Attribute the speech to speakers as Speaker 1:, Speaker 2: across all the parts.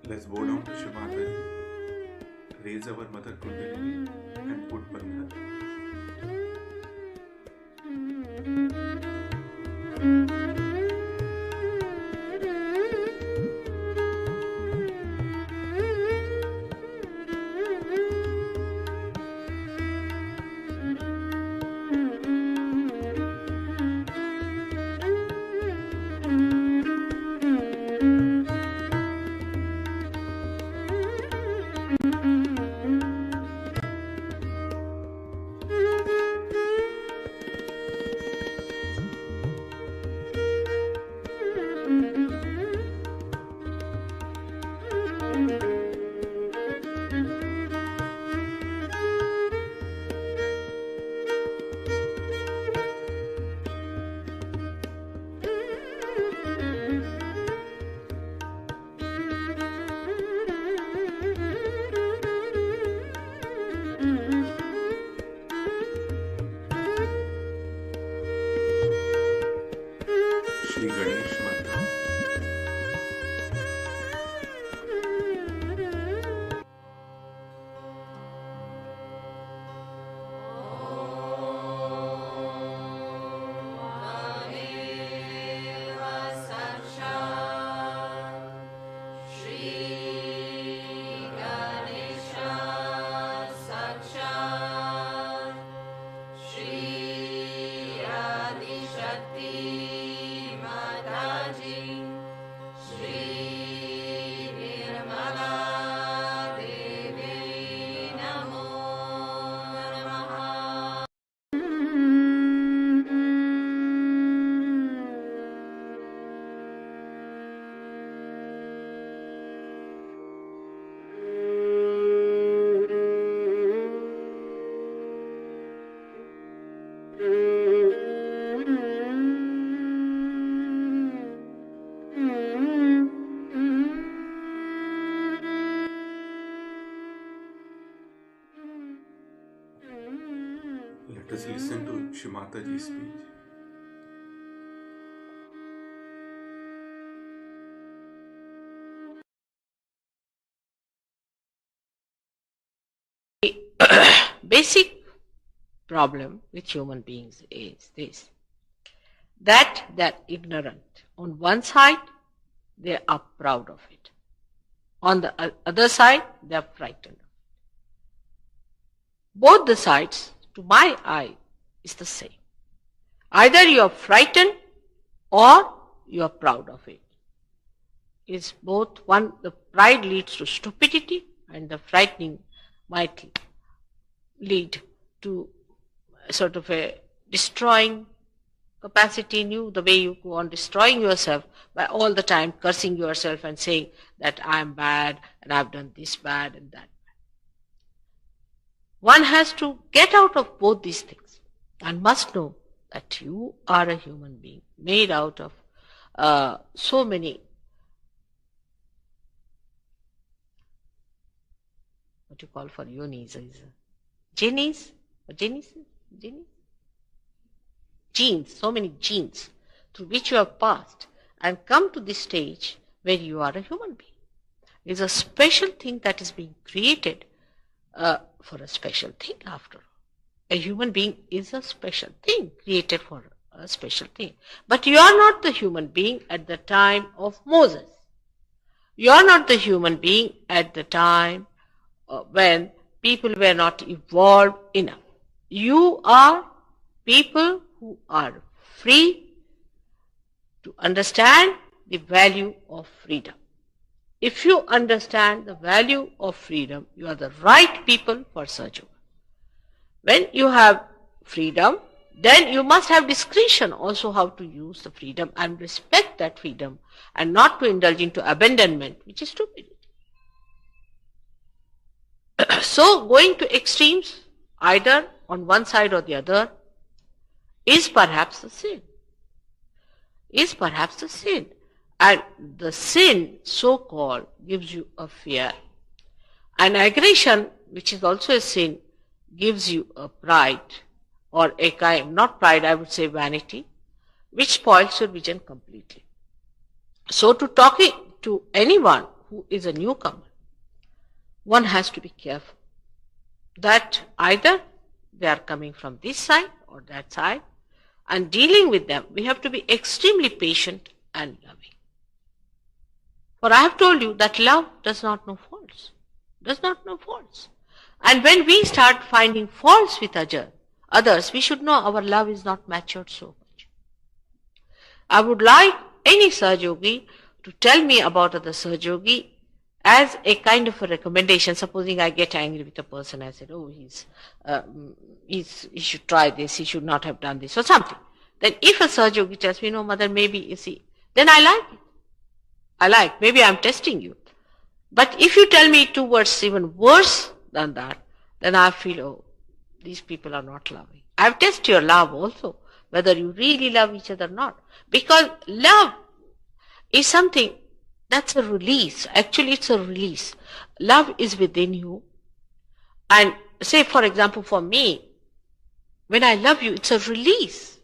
Speaker 1: Let's bow down to Shri Mataji, raise our Mother Kundalini and put Bandhan. Shri Ganesh Mantra. Let us listen to Shri Mataji's speech.
Speaker 2: Basic problem with human beings is this, that they're ignorant. On one side, they are proud of it. On the other side, they are frightened. Both the sides, to my eye, is the same. Either you are frightened or you are proud of it. It's both one, the pride leads to stupidity and the frightening might lead to sort of a destroying capacity in you, the way you go on destroying yourself by all the time cursing yourself and saying that I am bad and I've done this bad and that. One has to get out of both these things and must know that you are a human being made out of so many, what you call for yonis, genes, so many genes through which you have passed and come to this stage where you are a human being. It is a special thing that is being created for a special thing after all. A human being is a special thing, created for a special thing. But you are not the human being at the time of Moses. You are not the human being at the time when people were not evolved enough. You are people who are free to understand the value of freedom. If you understand the value of freedom, you are the right people for Sahaja. When you have freedom, then you must have discretion also how to use the freedom and respect that freedom and not to indulge into abandonment, which is stupidity. So going to extremes, either on one side or the other, is perhaps the sin. And the sin, so-called, gives you a fear. And aggression, which is also a sin, gives you a pride, or a kind, not pride, I would say vanity, which spoils your vision completely. So to talking to anyone who is a newcomer, one has to be careful that either they are coming from this side or that side, and dealing with them, we have to be extremely patient and loving. For I have told you that love does not know faults, does not know faults. And when we start finding faults with others, we should know our love is not matured so much. I would like any Sahajogi to tell me about other Sahajogi as a kind of a recommendation. Supposing I get angry with a person, I said, oh, he should try this, he should not have done this, or something. Then if a Sahajogi tells me, no, mother, maybe, you see, then I like it. Maybe I'm testing you. But if you tell me 2 words even worse than that, then I feel, oh, these people are not loving. I've tested your love also, whether you really love each other or not. Because love is something that's a release. Actually, it's a release. Love is within you. And say, for example, for me, when I love you, it's a release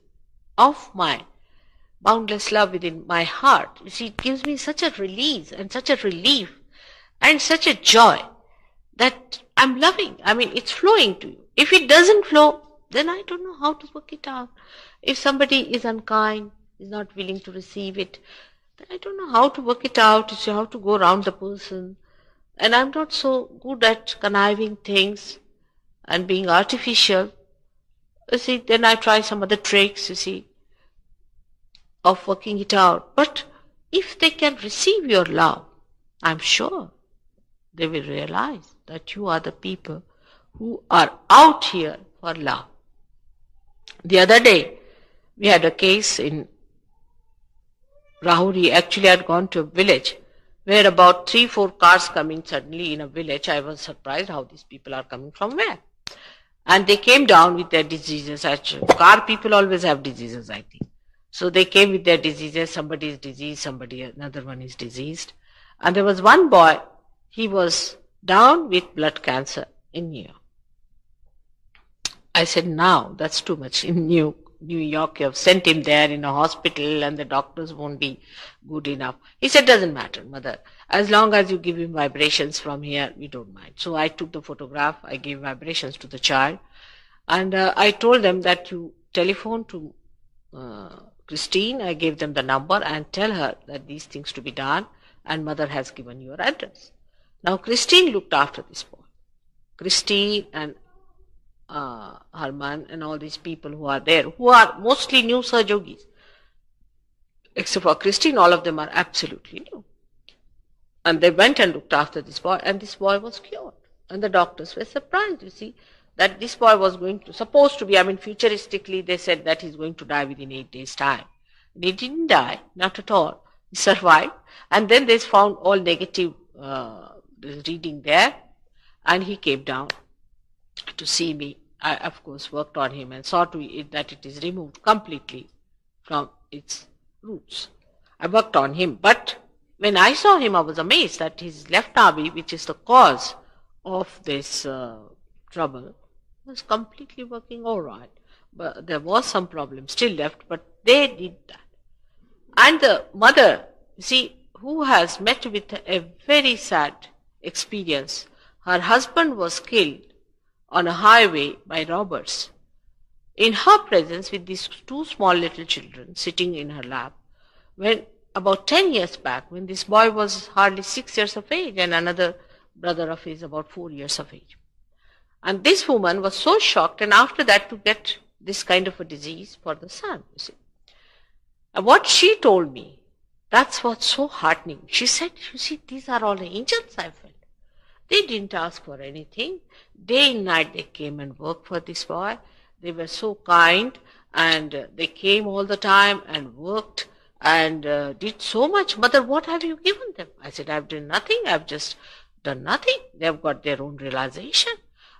Speaker 2: of my boundless love within my heart. You see, it gives me such a release and such a relief and such a joy that I'm loving. I mean, it's flowing to you. If it doesn't flow, then I don't know how to work it out. If somebody is unkind, is not willing to receive it, then I don't know how to work it out, to see how to go around the person. And I'm not so good at conniving things and being artificial. You see, then I try some other tricks, you see, of working it out. But if they can receive your love, I'm sure they will realize that you are the people who are out here for love. The other day, we had a case in Rahuri. Actually, I had gone to a village where about 3-4 cars coming suddenly in a village. I was surprised how these people are coming from where. And they came down with their diseases. Actually, car people always have diseases, I think. So they came with their diseases. Somebody is diseased, another one is diseased. And there was one boy, he was down with blood cancer in New York. I said, now, that's too much. In New York, you have sent him there in a hospital and the doctors won't be good enough. He said, doesn't matter, mother. As long as you give him vibrations from here, we don't mind. So I took the photograph, I gave vibrations to the child, and I told them that you telephone to Christine. I gave them the number and tell her that these things to be done, and mother has given your address. Now Christine looked after this boy. Christine and Harman and all these people who are there, who are mostly new Sahajogis. Except for Christine, all of them are absolutely new. And they went and looked after this boy, and this boy was cured. And the doctors were surprised, you see, that this boy was supposed to be, futuristically they said that he's going to die within 8 days' time. And he didn't die, not at all. He survived. And then they found all negative reading there, and he came down to see me. I, of course, worked on him and saw to it that it is removed completely from its roots. I worked on him, but when I saw him, I was amazed that his left navi, which is the cause of this trouble, was completely working all right. But there was some problem still left, but they did that. And the mother, you see, who has met with a very sad experience. Her husband was killed on a highway by robbers. In her presence with these 2 small little children sitting in her lap, when about 10 years back, when this boy was hardly 6 years of age and another brother of his about 4 years of age. And this woman was so shocked, and after that to get this kind of a disease for the son, you see. And what she told me, that's what's so heartening. She said, you see, these are all angels I felt. They didn't ask for anything. Day and night they came and worked for this boy. They were so kind, and they came all the time and worked and did so much. Mother, what have you given them? I said, I've done nothing. I've just done nothing. They've got their own realization.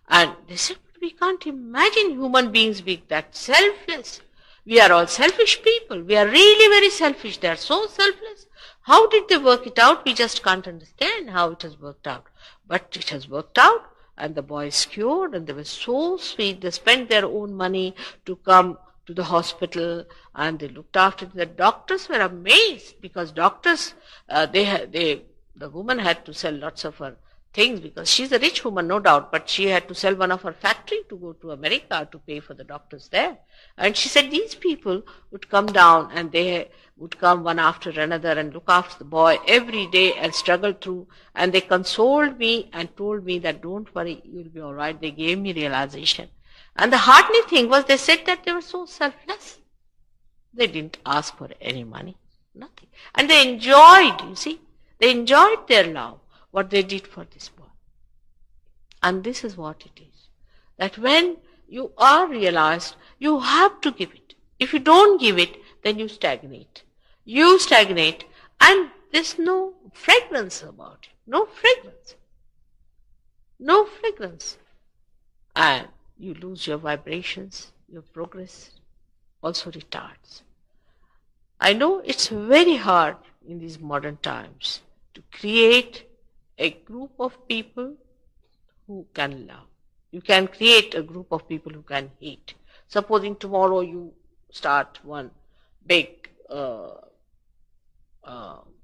Speaker 2: And they said, we can't imagine human beings being that selfless. We are all selfish people. We are really very selfish. They are so selfless. How did they work it out? We just can't understand how it has worked out. But it has worked out, and the boy is cured, and they were so sweet. They spent their own money to come to the hospital, and they looked after it. The doctors were amazed, because doctors, the the woman had to sell lots of her things because she's a rich woman, no doubt, but she had to sell one of her factory to go to America to pay for the doctors there. And she said these people would come down and they would come one after another and look after the boy every day and struggle through. And they consoled me and told me that don't worry, you'll be all right. They gave me realization. And the heartening thing was they said that they were so selfless. They didn't ask for any money, nothing. And they enjoyed, you see, they enjoyed their love, what they did for this boy. And this is what it is. That when you are realized, you have to give it. If you don't give it, then you stagnate. You stagnate and there's no fragrance about it. No fragrance. No fragrance. And you lose your vibrations, your progress also retards. I know it's very hard in these modern times to create a group of people who can love. You can create a group of people who can hate. Supposing tomorrow you start one big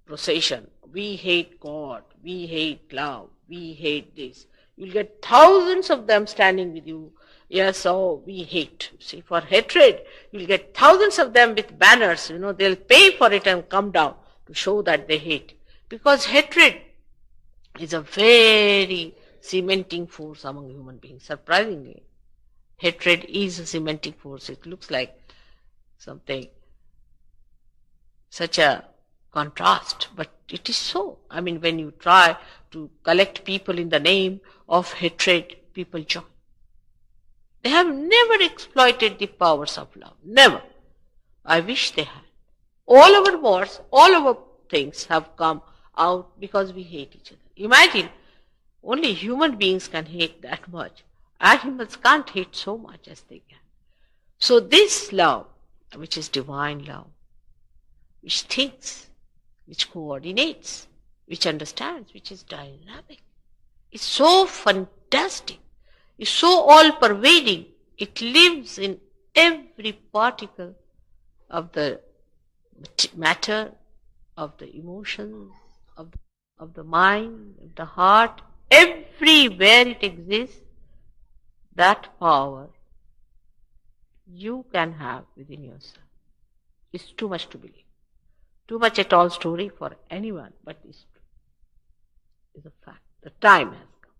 Speaker 2: procession. We hate God, we hate love, we hate this. You'll get thousands of them standing with you. Yes, oh, we hate. See, for hatred, you'll get thousands of them with banners. They'll pay for it and come down to show that they hate. Because hatred is a very cementing force among human beings, surprisingly. Hatred is a cementing force. It looks like something, such a contrast, but it is so. I mean, when you try to collect people in the name of hatred, people join. They have never exploited the powers of love. Never. I wish they had. All our wars, all our things have come out because we hate each other. Imagine, only human beings can hate that much. Animals can't hate so much as they can. So this love, which is divine love, which thinks, which coordinates, which understands, which is dynamic, is so fantastic, is so all-pervading. It lives in every particle of the matter, of the emotions, of the mind, of the heart. Everywhere it exists, that power you can have within yourself. It's too much to believe. Too much a tall story for anyone, but it's true. It's a fact. The time has come.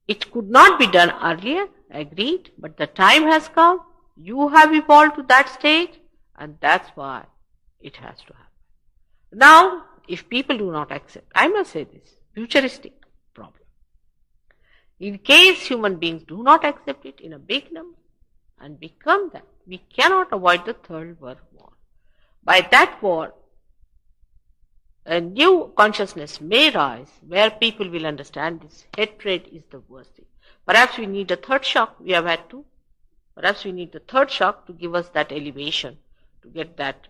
Speaker 2: It could not be done earlier, agreed, but the time has come. You have evolved to that stage, and that's why it has to happen. Now, if people do not accept, I must say this, futuristic problem. In case human beings do not accept it in a big number and become that, we cannot avoid the Third World War. By that war, a new consciousness may rise where people will understand this hatred is the worst thing. Perhaps we need a third shock. We have had two. Perhaps we need the third shock to give us that elevation, to get that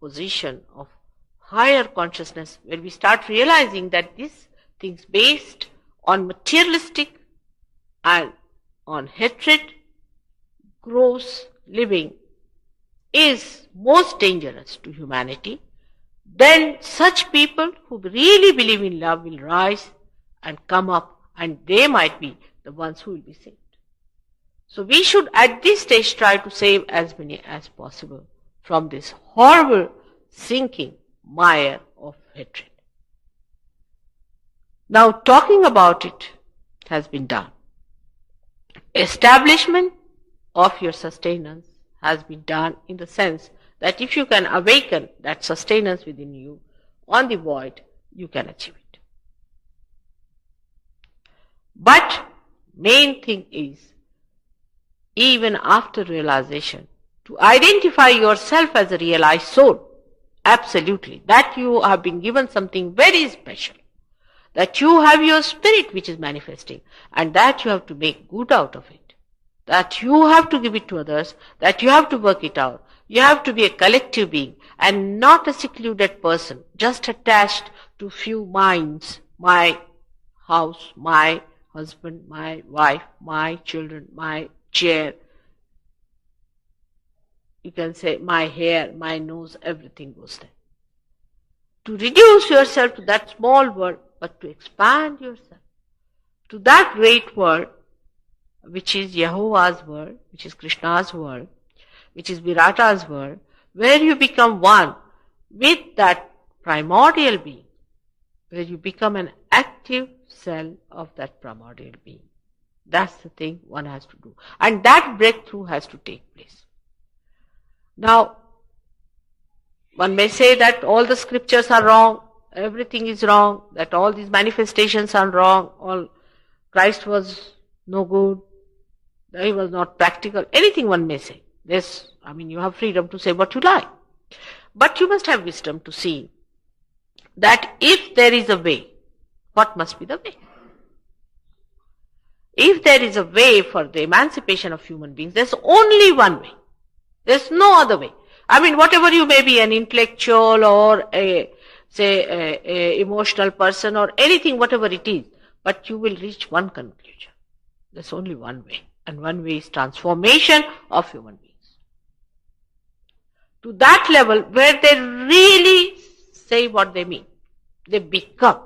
Speaker 2: position of higher consciousness where we start realizing that these things based on materialistic and on hatred, gross living is most dangerous to humanity. Then such people who really believe in love will rise and come up, and they might be the ones who will be saved. So we should at this stage try to save as many as possible from this horrible sinking mire of hatred. Now talking about it has been done. Establishment of your sustenance has been done in the sense that if you can awaken that sustenance within you on the void, you can achieve it. But main thing is, even after realization, to identify yourself as a realized soul, absolutely, that you have been given something very special, that you have your spirit which is manifesting, and that you have to make good out of it, that you have to give it to others, that you have to work it out. You have to be a collective being and not a secluded person, just attached to few minds, my house, my husband, my wife, my children, my chair. You can say my hair, my nose, everything goes there. to reduce yourself to that small world, but to expand yourself to that great world, which is Jehovah's world, which is Krishna's world, which is Virata's world, where you become one with that primordial being, where you become an active cell of that primordial being. That's the thing one has to do. And that breakthrough has to take place. Now, one may say that all the scriptures are wrong, everything is wrong, that all these manifestations are wrong, all Christ was no good, he was not practical, anything one may say. This, you have freedom to say what you like. But you must have wisdom to see that if there is a way, what must be the way? If there is a way for the emancipation of human beings, there's only one way. There's no other way. Whatever you may be, an intellectual or a emotional person or anything, whatever it is, but you will reach one conclusion. There's only one way. And one way is transformation of human beings. To that level where they really say what they mean. They become.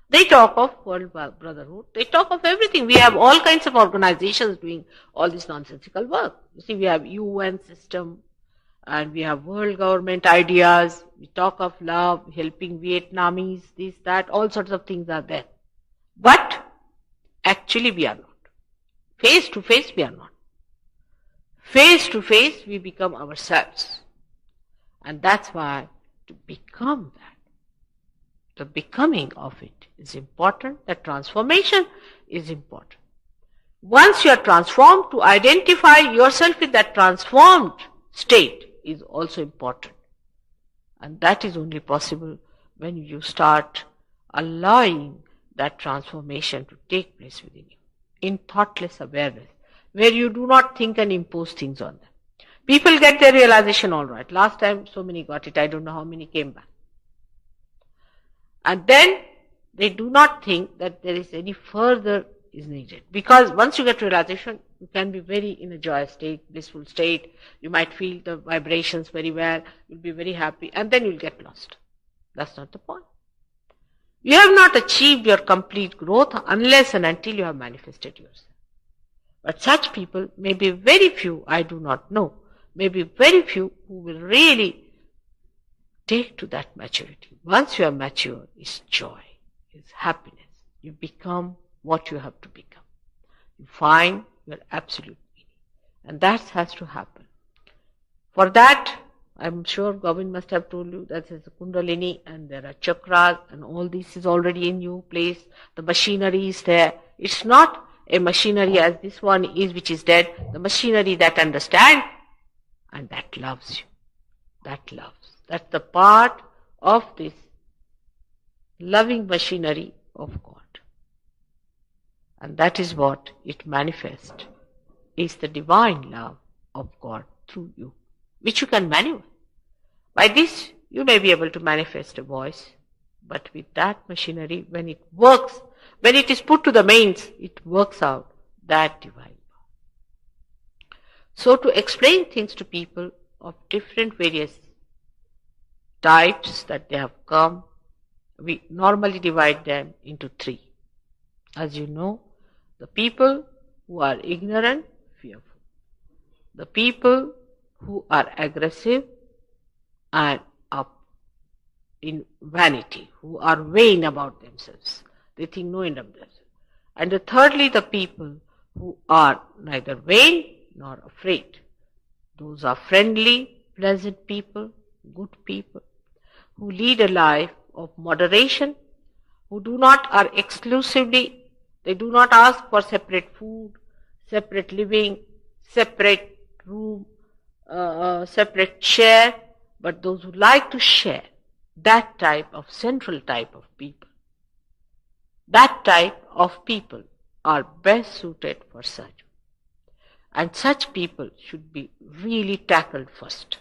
Speaker 2: They talk of world brotherhood. They talk of everything. We have all kinds of organizations doing all this nonsensical work. You see, we have UN system and we have world government ideas. We talk of love, helping Vietnamese, this, that, all sorts of things are there. But actually we are not. Face to face we are not. Face to face we become ourselves. And that's why to become that, the becoming of it is important, the transformation is important. Once you are transformed, to identify yourself with that transformed state is also important. And that is only possible when you start allowing that transformation to take place within you, in thoughtless awareness, where you do not think and impose things on them. People get their realization all right. Last time so many got it, I don't know how many came back. And then they do not think that there is any further is needed. Because once you get realization, you can be very in a joyous state, blissful state. You might feel the vibrations very well. You'll be very happy. And then you'll get lost. That's not the point. You have not achieved your complete growth unless and until you have manifested yourself. But such people may be very few, I do not know, may be very few who will really take to that maturity. Once you are mature, it's joy, it's happiness. You become what you have to become. You find your absolute meaning. And that has to happen. For that, I'm sure Govind must have told you that there's a Kundalini and there are chakras and all this is already in you place. The machinery is there. It's not a machinery as this one is which is dead. The machinery that understands and that loves you. That loves. That's the part of this loving machinery of God. And that is what it manifests, is the divine love of God through you, which you can maneuver. By this, you may be able to manifest a voice, but with that machinery, when it works, when it is put to the mains, it works out that divine power. So to explain things to people of different various types that they have come, we normally divide them into three. As you know, the people who are ignorant, fearful. The people who are aggressive and up in vanity, who are vain about themselves. They think no end of themselves. And thirdly, the people who are neither vain nor afraid. Those are friendly, pleasant people, good people, who lead a life of moderation, who do not are exclusively, they do not ask for separate food, separate living, separate room, separate chair, but those who like to share, that type of central type of people. That type of people are best suited for surgery. And such people should be really tackled first.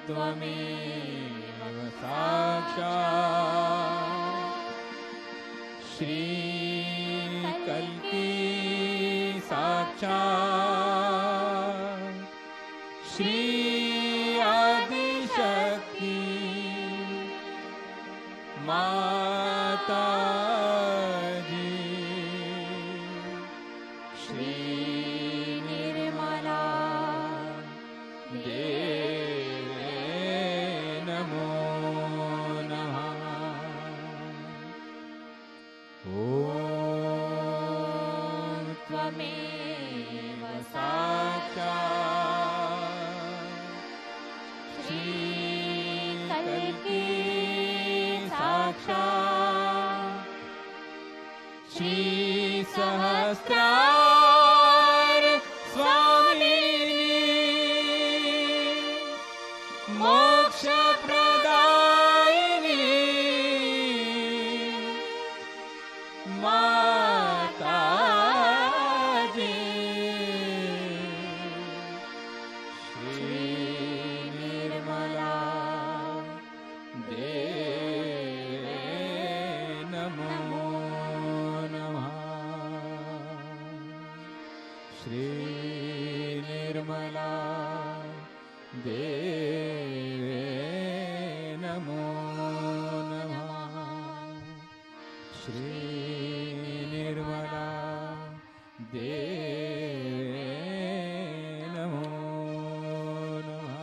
Speaker 3: त्वमेव साक्षात् श्रीकल्की साक्षात् श्री आदिशक्ति माता जी श्री निर्मला देवे नमो नमः। ॐ त्वमेव साक्षात् श्रीकल्की साक्षात् श्री सहस्रार स्वामिनी मोक्ष प्रदायिनी माता जी श्री निर्मला देवे नमो नमः। श्री निर्मला देवे नमो नमः। श्री निर्मला देवे नमो नमः।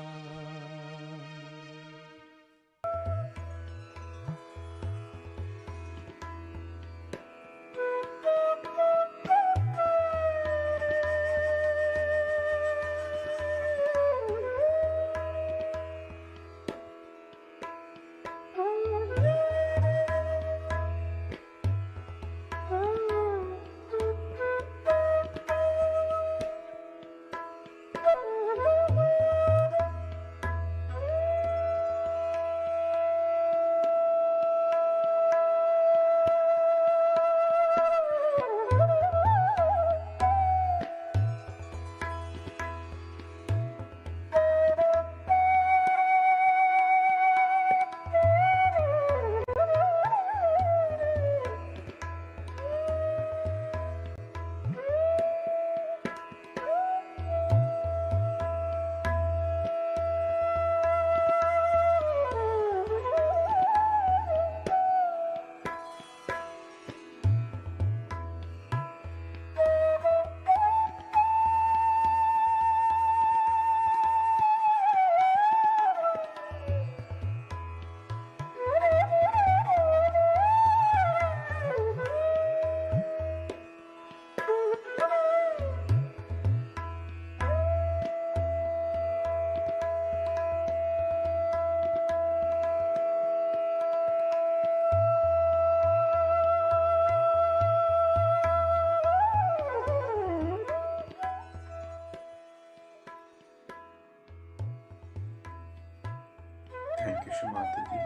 Speaker 1: Thank you, Shimata ji,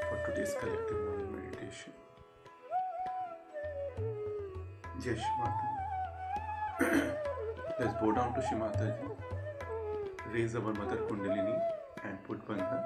Speaker 1: for today's collective morning meditation. Yes, Shimata ji. Let's bow down to Shimata ji, raise our mother Kundalini and put Bandhan.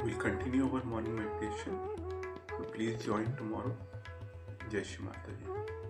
Speaker 1: We'll continue our morning meditation. So please join tomorrow. Jai Shri Mataji.